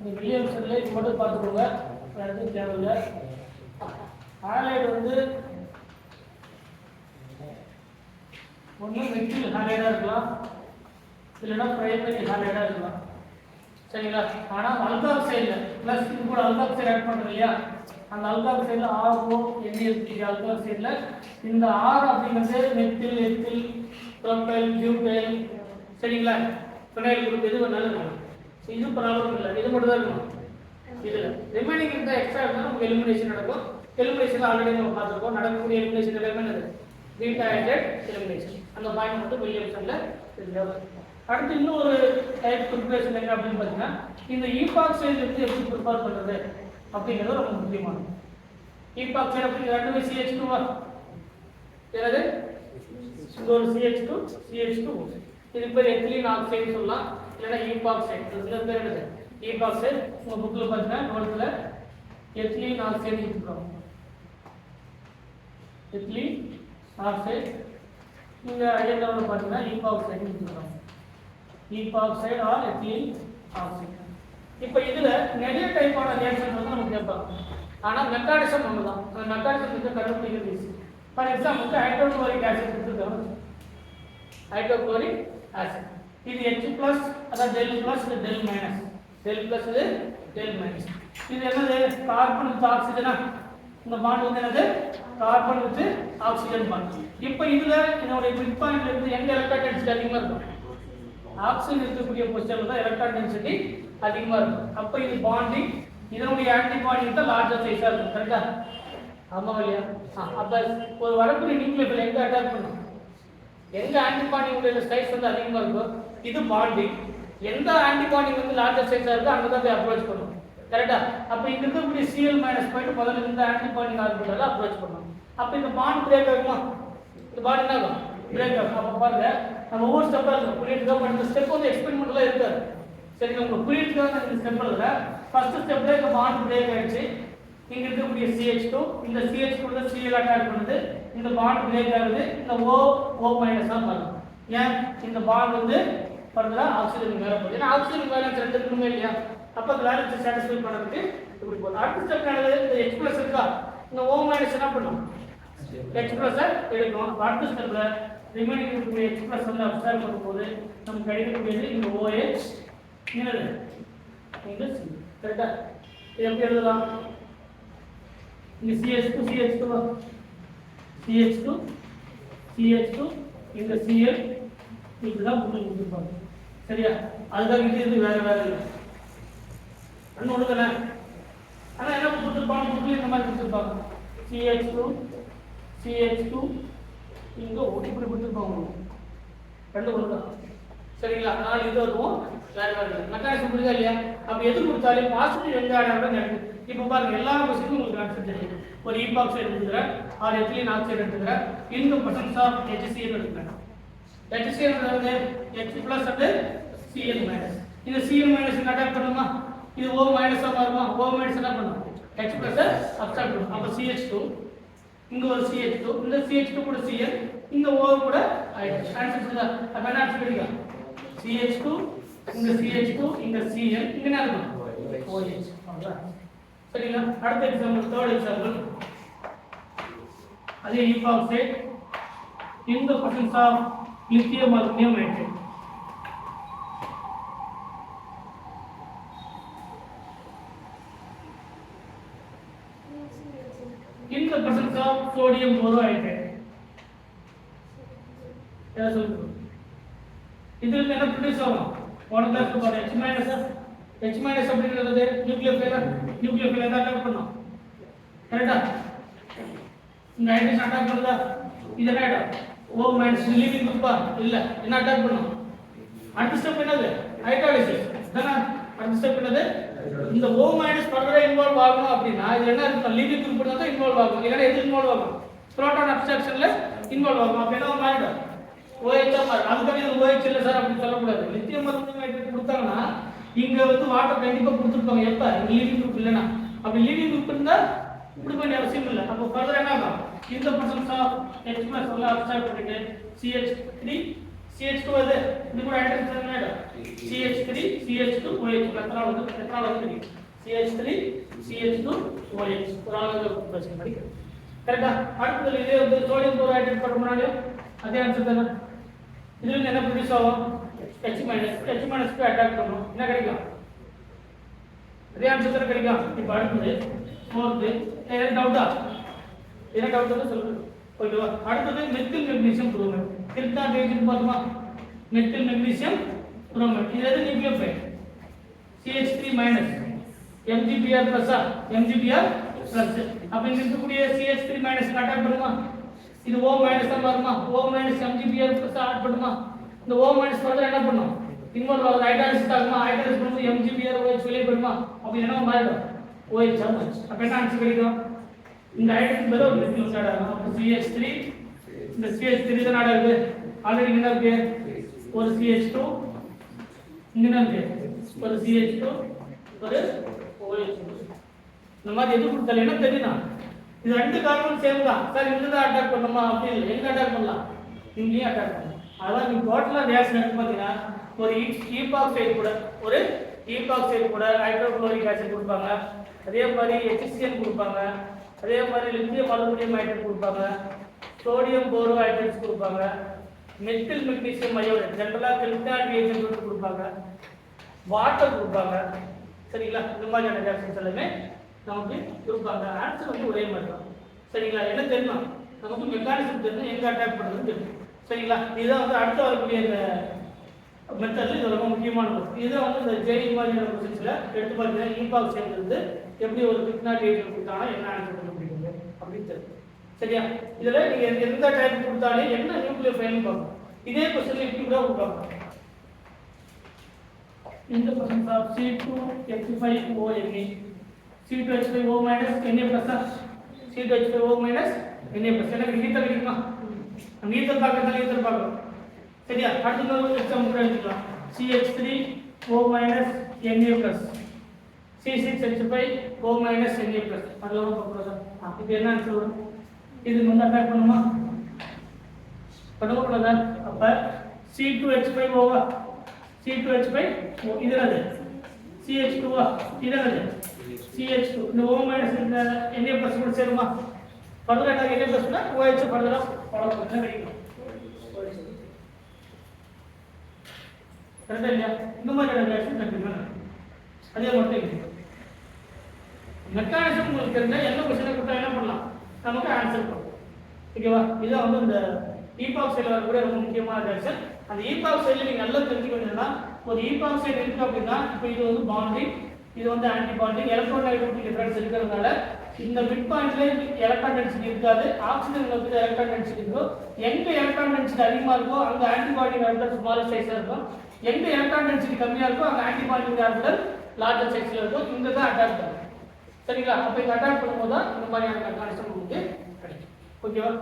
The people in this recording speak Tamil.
இந்த வில்லியம்சன்ல இது மட்டும் பார்த்துக்கோங்க, வேறு தேவையில்லை. ஹாலைடு வந்து ஒன்று மெத்தில் ஹாலைடாக இருக்கலாம், இல்லைன்னா பிரைமரி ஹாலைடாக இருக்கலாம். சரிங்களா? ஆனால் அல்காக்சைடில் ப்ளஸ் இது கூட அல்காக்சைடு ஆட் பண்ணுறோம் இல்லையா, அந்த அல்காக்சைடில் ஆர்ஓ என்ஏஎஸ்டி அல்காக்சைடில் இந்த ஆர் அப்படிங்கிறது மெத்தில், எத்தில், ப்ரோப்பைல், பியூட்டைல், சரிங்களா, ஃபினைல் குரூப் எது வேணாலும் இருக்கணும். இது ப்ராப்ளம் இல்லை, இது மட்டும் தான் இருக்கணும். இதில் ரிமைனிங் இருந்தால் எக்ஸ்ட்ரா இருந்தால் நமக்கு எலிமினேஷன் நடக்கும். எலிமினேஷன் ஆல்ரெடி நம்ம பார்த்துருக்கோம். நடக்கக்கூடிய எலிமினேஷன் எல்லாமே என்னது? Beta hydrate elimination. அந்த பாயிண்ட் மட்டும் வில்லியம்சன்ல இருக்குது. அடுத்து இன்னொரு டைப் ப்ரிப்பரேஷன் என்ன அப்படின்னு பார்த்தீங்கன்னா, இந்த ஈபாக்சைடு வந்து எப்படி ப்ரிப்பேர் பண்ணுறது அப்படிங்கிறது ரொம்ப முக்கியமானது. ஈபாக்சைடு அப்படிங்கிற ரெண்டுமே CH2 என்னது? ஒரு CH2 CH2. இது பேர் எத்திலீன் ஆக்சைடு சொல்லலாம், இல்லைன்னா ஈபாக்சைடு. இது பேர் என்னது? ஈபாக்சைடு. உங்கள் புக்கில் பார்த்தீங்கன்னா நோட்ஸில் எத்திலீன் ஆக்சைடு இருக்கிறோம். Ethylene oxide. இங்கே ஐஎன்எல் பார்த்தீங்கன்னா ஈபாக்சைடு இருக்கிறோம். ஈபாக்சைடு ஆர் எத்திலீன் ஆக்சைடு. இப்போ இதில் நிறைய டைப்பான ரியாக்ஷன் வந்து நமக்கு கேட்பாங்க. ஆனால் மெக்கானிசம் ஒன்று தான். அந்த மெக்கானிசம் வந்து கண்டுபிடிக்கிறது ஈஸி. ஃபார் எக்ஸாம்பிளுக்கு ஹைட்ரோகுளோரிக் ஆசிட் எடுத்துக்கிறோம். ஹைட்ரோகுளோரிக் ஆசிட் இது H+, அதாவது டெல் ப்ளஸ், இது டெல் மைனஸ். டெல் ப்ளஸ், இது டெல் மைனஸ். இது என்னது? கார்பன் வித் ஆக்சிஜனா? இந்த பாண்ட் வந்து என்னது? Carbon with oxygen bond. இப்போ இதுல இதனுடைய மிட் பாயிண்ட்ல இருந்து எங்க எலக்ட்ரான் டென்சிட்டி அதிகமா இருக்கும்? ஆக்சிஜன் இருக்கக்கூடிய பொசிஷன்ல தான் எலக்ட்ரான் டென்சிட்டி அதிகமா இருக்கும். அப்போ இது பாண்டிங், இதனுடைய ஆன்டி பாண்டிங் தான் லார்ஜர் சைஸா இருக்கும். கரெக்டா? ஆமா இல்லையா? அப்ப ஒரு வரக்கூடிய நியூக்ளியோஃபில் எங்க அட்டாக் பண்ணும்? எங்க ஆன்டி பாண்டிங் உடைய சைஸ் வந்து அதிகமா இருக்கோ இது பாண்டிங். எந்த ஆன்டி பாண்டிங் வந்து லார்ஜர் சைஸா இருக்கோ அங்க தான் போய் அப்ரோச் பண்ணும். கரெக்டா? அப்ப இங்க இருக்கக்கூடிய Cl- போயிட்டு முதல்ல இந்த ஆன்டி பாண்டிங் ஆர்பிட்டால அப்ரோச் பண்ணும். அப்ப இந்த பாண்ட் பிரேக் ஆகுமா? இந்த பாண்ட் என்ன ஆகும்? பிரேக் ஆகும். அப்ப பாருங்க, நம்ம ஒவ்வொரு ஸ்டெப்பா இருக்கும் புரியுதுக்கா? இந்த ஸ்டெப் வந்து எக்ஸ்பெரிமெண்ட்ல இருக்காது. சரி, உங்களுக்கு புரியுதுக்கா? இந்த ஸ்டெப்ல ஃபர்ஸ்ட் ஸ்டெப்ல இந்த பாண்ட் பிரேக் ஆயிடுச்சு. இங்க இருக்கக்கூடிய CH2, இந்த CH2 கூட Cl அட்டாக் பண்ணுது. இந்த பாண்ட் பிரேக் ஆகுது. இந்த O மைனஸா மாறும். ஏன்? இந்த பாண்ட் வந்து ஃபர்தரா ஆக்சிஜன் மேல போகுது. ஏன்னா ஆக்சிஜன் பேலன்ஸ் ரெண்டு இருக்குமே இல்லையா? அப்ப அந்த பேலன்ஸ் சாட்டிஸ்ஃபை பண்ணதுக்கு இப்படி போகுது. அடுத்த ஸ்டெப் என்னது? இந்த H+ இருக்கா? இந்த O மைனஸ் என்ன பண்ணும்? H+ எடுக்கணும். அடுத்த ஸ்டெப்ல ரிமைனிங் இருக்கக்கூடிய H+ வந்து அப்சார்ப் பண்ணும்போது நமக்கு கிடைக்கக்கூடியது இந்த OH என்னது? இந்த C. கரெக்டா? இது எப்படி எழுதலாம்? இங்க CH2 CH2 இந்த Cl இப்படிதான் புக்கில் கொடுத்துருப்பாங்க. சரியா? அதுதான் இது வேற வேற இல்லை. அண்ணன் ஒன்று தானே. ஆனால் என்ன கொடுத்துருப்பாங்க? புக்கில் இந்த மாதிரி கொடுத்துருப்பாங்க. CH2 இங்கே இப்படி கொடுத்துருப்பாங்க. ரெண்டு ஒன்று தான். சரிங்களா? அதனால இது வருவோம் வேற வேற இல்லை. மெக்கானிசம் புரியுதா இல்லையா? அப்போ எது கொடுத்தாலும் பாசிட்டிவ் எந்த ஆடாக நடக்குது. இப்போ பாருங்க, எல்லா கொஸ்டினும் உங்களுக்கு ஆன்சர் தெரியும். ஒரு ஈபாக்சைடு எடுத்துக்கிறேன், ஆர் எத்திலீன் ஆக்சைடு எடுத்துக்கிறேன், இந்த பர்சன்ஸ் ஆஃப் HCl எடுத்துக்கிறேன். HCl வந்து H+ அண்ட் Cl-. இந்த Cl- அட்டாக் பண்ணுமா? இது O- மாறுமா? O- என்ன பண்ணும்? H+ அப்சார்ப் பண்ணும். அப்போ CH2, இங்க ஒரு CH2, இந்த CH2 கூட Cl, இந்த O கூட ஆயிடுச்சு. ஆன்சர் சரியா? அப்ப என்ன ஆன்சர் கிடைக்கும்? CH2, இந்த CH2, இந்த Cl, இங்க என்ன இருக்கும்? OH. அவ்வளவுதான். சரிங்களா? அடுத்த எக்ஸாம்பிள், தேர்ட் எக்ஸாம்பிள். அதே ஈபாக்சைடு in the presence of lithium aluminum nitrate. In the presence of sodium borohydride. என்ன சொல்லுங்க? இதுல என்ன ப்ரொடியூஸ் ஆகும்? ஒன் பிளஸ் பாரு H- அப்படிங்கிறது நியூக்ளியோஃபில் தான் அட்டாக் பண்ணும். கரெக்டா? இந்த ஹைட்ரஜன் அட்டாக் பண்ணுதா? இது என்ன ஆயிடும்? O- லிவிங் குரூப்பா? இல்ல. என்ன அட்டாக் பண்ணும்? அடுத்த ஸ்டெப் என்னது? ஹைட்ராலிசிஸ் தானே. அடுத்த ஸ்டெப் என்னது? இந்த O- ஃபர்தரா இன்வால்வ் ஆகணும் அப்படின்னா இது என்ன இருக்கும்? லிவிங் குரூப் தான் இன்வால்வ் ஆகும். இல்லைன்னா எது இன்வால்வ் ஆகும்? புரோட்டான் அப்ஸ்ட்ரக்ஷன்ல இன்வால்வ் ஆகும். அப்ப என்ன ஆயிடும்? OH மாறும். அதுக்காக இது OH இல்ல சார் அப்படி சொல்லக்கூடாது. லித்தியம் அலுமினியம் நைட்ரேட் கொடுத்தாங்கன்னா இங்க வந்து வாட்டர் கண்டிப்பா கொடுத்துருப்பாங்க. எப்ப? லிவிங் குரூப் இல்லைன்னா. அப்படி லிவிங் குரூப் இருந்தா இப்படி பண்ண அவசியம் இல்லை. அப்போ ஃபர்தர் என்ன ஆகும்? இந்த பர்சன்ஸ் ஆஃப் H+ உள்ள அப்சார்ப் பண்ணிட்டு CH3 CH2 அது இது கூட ஹைட்ரஜன் என்ன ஆயிடும் CH3 CH2 OH எத்தனை வந்து தெரியும் CH3 CH2 OH ஒரு ஆளுங்க பிரச்சனை படிக்கிறது கரெக்ட்டா அடுத்தது இதே வந்து சோடியம் குளோரைட் போடுறோம்னாலே அதே ஆன்சர் தானே இதுல என்ன ப்ரொடியூஸ் ஆகும் H- க்கு அட்டாக் பண்ணனும் என்ன கிடைக்கும் அதே ஆன்சர் தான் கிடைக்கும் இப்போ அடுத்தது ஃபோர்த் என்ன டவுட்டா சொல்லுங்க ஓகேவா அடுத்தது மெத்தில் மெக்னீசியம் புரோமைட் கிரிப்டான் ரேஜன் பார்த்தோமா மெத்தில் மெக்னீசியம் புரோமைட் இது எது nucleophile CH3 MgBr plus MgBr plus அப்ப இங்க இருக்கக்கூடிய CH3 அட்டாக் பண்ணுமா இது O தான் வருமா O MgBr plus ஆட் பண்ணுமா இந்த O வந்து என்ன பண்ணும் இன்வால்வ் ஆகுது ஹைட்ராலிசிஸ் ஆகுமா ஹைட்ராலிசிஸ் பண்ணும்போது MgBr OH வெளியே போடுமா அப்ப என்ன மாறிடும் OH ஆகும் அப்ப என்ன ஆன்சர் கிடைக்கும் இந்த ஹைட்ரஜன் பதிலா ஒரு மெத்தில் ஆட் ஆகும் அப்ப CH3 இந்த CH3 தான் ஆட் ஆகுது ஆல்ரெடி என்ன இருக்கு ஒரு CH2 இங்க என்ன இருக்கு ஒரு CH2 ஒரு OH இந்த மாதிரி எது கொடுத்தாலும் என்ன தெரியுமா இது ரெண்டு கார்பன் சேம் தான் சார் இந்த தான் அட்டாக் பண்ணுமா அப்படி இல்லை எங்க அட்டாக் பண்ணலாம் இங்கேயும் அட்டாக் பண்ணலாம் அதான் நீ டோட்டலா ரியாக்ஷன் எடுத்து பார்த்தீங்கன்னா ஒரு ஈபாக்சைடு கூட ஹைட்ரோகுளோரிக் ஆசிட் கொடுப்பாங்க அதே மாதிரி HCl கொடுப்பாங்க அதே மாதிரி லித்தியம் அலுமினியம் ஹைட்ரேட் கொடுப்பாங்க சோடியம் போரோ ஹைட்ரேட்ஸ் கொடுப்பாங்க மெத்தில் மெக்னீசியம் அயோடைட் ஜெனரலா கிரிப்டான் ரியேஜன்ட் கொடுப்பாங்க வாட்டர் கொடுப்பாங்க சரிங்களா இந்த மாதிரியான ரியாக்ஷன்ஸ் எல்லாமே நமக்கு கொடுப்பாங்க ஆன்சர் வந்து ஒரே மாதிரி தான் சரிங்களா என்ன தெரியுமா நமக்கு மெக்கானிசம் தெரியும் எங்க அட்டாக் பண்ணுறதுன்னு தெரியும் சரிங்களா இதுதான் வந்து அடுத்த வரக்கூடிய இந்த மெத்தட்ல இது ரொம்ப முக்கியமானது இதுதான் வந்து இந்த ஜெய் மாதிரியான ப்ரொசீஜர்ல எடுத்து பார்த்தீங்கன்னா ஈபாக்சைடு இருந்து எப்படி ஒரு கிரிப்டான் ரியேஜன்ட் கொடுத்தாங்கன்னா என்ன ஆன்சர் கண்டுபிடிக்கிறது அப்படின்னு தெரியும் சரியா இதுல நீங்க எந்த டைப் கொடுத்தாலே என்ன நியூக்ளியோஃபைல்னு பார்க்கணும் இதே क्वेश्चन இப்படி கூட கொடுப்பாங்க in the presence of C2H5ONe C2H5O minus Na plus C2H5O minus Na plus எனக்கு ஈத்தர் கிடைக்குமா நம்ம ஈத்தர் பார்க்கறதால ஈத்தர் பார்க்கணும் சரியா அடுத்த ஒரு எக்ஸாம்பிள் கூட எடுத்துக்கலாம் CH3O minus Na plus C6H5O minus Na plus அதெல்லாம் பார்க்கறதா இது என்ன ஆன்சர் வரும் இது வந்து அட்டாக் பண்ணுமா பண்ணக்கூடாதா அப்ப C2H5O C2H5 இது என்னது CH2 இது என்னது CH2 இந்த O minus இந்த Na plus கூட சேருமா ஃபர்தர் என்ன Na plus னா OH ஃபர்தரா ஃபாலோ பண்ண கிடைக்கும் கரெக்ட்டா இல்லையா இந்த மாதிரி ரியாக்ஷன் கண்டிப்பா அதே மட்டும் மெக்கானிசம் உங்களுக்கு தெரிஞ்சா என்ன क्वेश्चन கொடுத்தா என்ன பண்ணலாம் நமக்கு ஆன்சர் பண்ணும் ஓகேவா இதான் வந்து இந்த ஈபாக்சைடு வரக்கூடிய ரொம்ப முக்கியமான ரியாக்ஷன் அந்த ஈபாக்சைடுல நீங்க நல்லா தெரிஞ்சுக்கணும்னா ஒரு ஈபாக்சைடு இருக்கு அப்படின்னா இப்போ இது வந்து பாண்டிங் இது வந்து ஆன்டி பாண்டிங் எலக்ட்ரோநெகட்டிவிட்டி டிஃபரன்ஸ் இருக்கிறதுனால இந்த மிட் பாயிண்ட்ல எலக்ட்ரான் டென்சிட்டி இருக்காது ஆக்ஸிஜன் வந்து எலக்ட்ரான் டென்சிட்டி இருக்கும் எங்க எலக்ட்ரான் டென்சிட்டி அதிகமா இருக்கோ அங்க ஆன்டி பாண்டிங் ஆர்பிட்டல் ஸ்மால் சைஸா இருக்கும் எங்க எலக்ட்ரான் டென்சிட்டி கம்மியா இருக்கோ அங்க ஆன்டி பாண்டிங் ஆர்பிட்டல் லார்ஜர் சைஸ்ல இருக்கும் இங்க தான் அட்டாக் பண்ணும் சரிங்களா அப்ப இங்க அட்டாக் பண்ணும்போது தான் இந்த மாதிரியான மெக்கானிசம் உங்களுக்கு கிடைக்கும் ஓகேவா